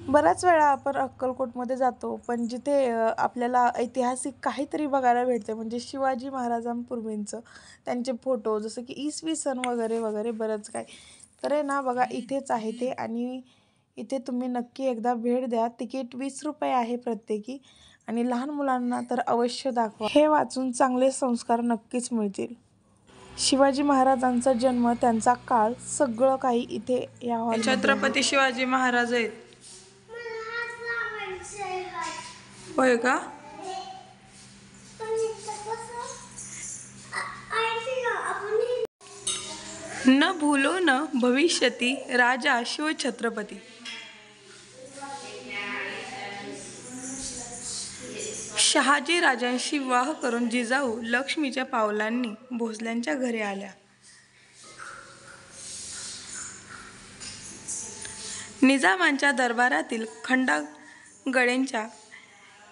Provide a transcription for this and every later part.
बऱ्याच वेळा आपण अक्कलकोटमध्ये जातो, पण जिथे आपल्याला ऐतिहासिक काहीतरी बघायला भेटते, म्हणजे शिवाजी महाराजांपूर्वींचं त्यांचे फोटो, जसं की इसवी सन वगैरे वगैरे बरंच काही. तर आहे ना बघा, इथेच आहे ते. आणि इथे तुम्ही नक्की एकदा भेट द्या. तिकीट ₹20 आहे प्रत्येकी. आणि लहान मुलांना तर अवश्य दाखवा. हे वाचून चांगले संस्कार नक्कीच मिळतील. शिवाजी महाराजांचा जन्म, त्यांचा काळ, सगळं काही इथे या हॉलमध्ये आहे. छत्रपती शिवाजी महाराज आहेत. होय का? न भूलो न भविष्यती राजा शिवछत्रपती. शहाजी राजांशी विवाह करून जिजाऊ लक्ष्मीच्या पावलांनी भोसल्यांच्या घरी आल्या. निजामांच्या दरबारातील खंडागळ्यांच्या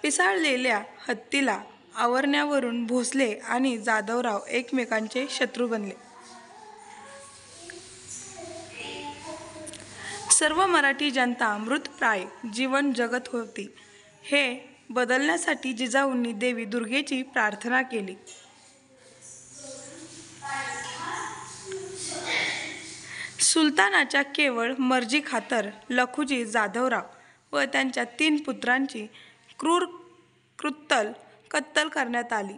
पिसाळलेल्या हत्तीला आवरण्यावरून भोसले आणि जाधवराव एकमेकांचे शत्रू बनले. सर्व मराठी जनता मृतप्राय जीवन जगत होती. हे बदलण्यासाठी जिजाऊंनी देवी दुर्गेची प्रार्थना केली. सुलतानाच्या केवळ मर्जीखातर लखुजी जाधवराव व त्यांच्या 3 पुत्रांची क्रूर कत्तल करण्यात आली.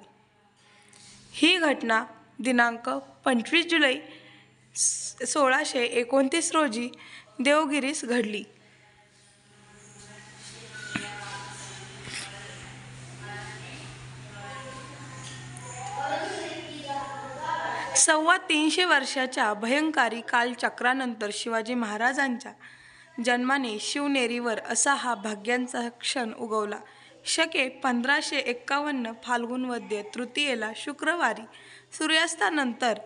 ही घटना दिनांक 25 जुलै 1629 रोजी देवगिरीस घडली. सव्वा 300 वर्षाच्या भयंकारी कालचक्रानंतर शिवाजी महाराजांच्या जन्माने शिवनेरीवर असा हा भाग्यांचा क्षण उगवला. शके 1551 फाल्गुन वद्य तृतीयेला शुक्रवारी सूर्यास्तानंतर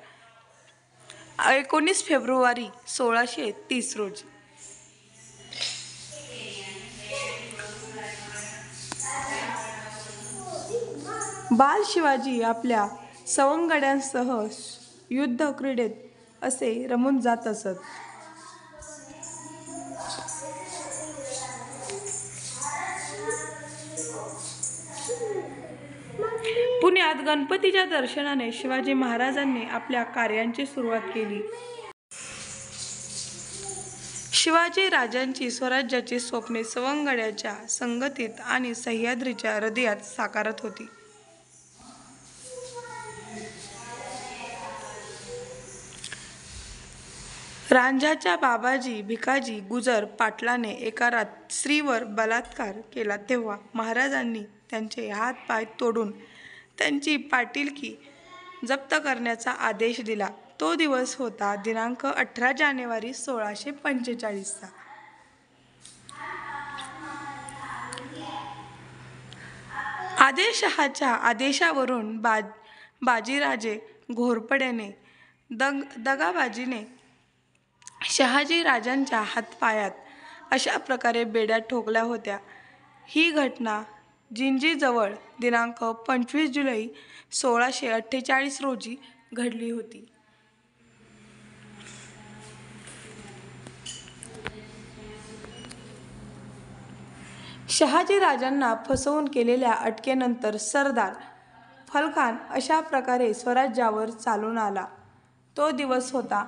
19 फेब्रुवारी 1630 रोजी बाल शिवाजी आपल्या सवंगड्यांसह युद्ध क्रीडेत असे रमून जात असत. पुण्यात गणपतीच्या दर्शनाने शिवाजी महाराजांनी आपल्या कार्याची सुरुवात केली. शिवाजी राजांची स्वराज्याची स्वप्ने सवंगड्याच्या संगतीत आणि सह्याद्रीच्या हृदयात साकारत होती. रांझाच्या बाबाजी भिकाजी गुजर पाटलाने एका स्त्रीवर बलात्कार केला तेव्हा महाराजांनी त्यांचे हात-पाय तोडून त्यांची पाटीलकी जप्त करण्याचा आदेश दिला. तो दिवस होता दिनांक 18 जानेवारी 1645 चा. आदिलशहाच्या आदेशावरून बाजीराजे घोरपड्याने दगाबाजीने शहाजी राजांच्या हातपायात अशा प्रकारे बेड्या ठोकल्या होत्या. ही घटना जिंजीजवळ दिनांक 25 जुलै 1648 रोजी घडली होती. शहाजी राजांना फसवून केलेल्या अटकेनंतर सरदार फलखान अशा प्रकारे स्वराज्यावर चालून आला. तो दिवस होता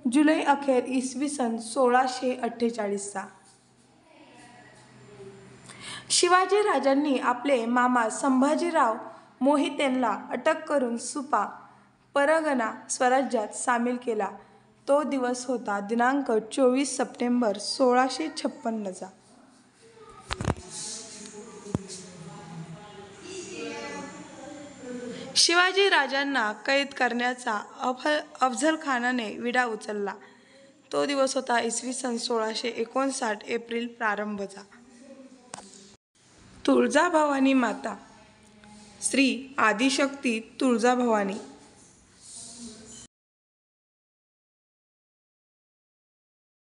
जुलै अखेर इसवी सन 1648 चा. शिवाजी राजांनी आपले मामा संभाजीराव मोहितेंना अटक करून सुपा परगणा स्वराज्यात सामील केला. तो दिवस होता दिनांक 24 सप्टेंबर 1656 चा. शिवाजी राजांना कैद करण्याचा अफझल खानाने विडा उचलला. तो दिवस होता इसवी सन 1659 एप्रिल प्रारंभचा. तुळजाभवानी माता श्री आदिशक्ती तुळजाभवानी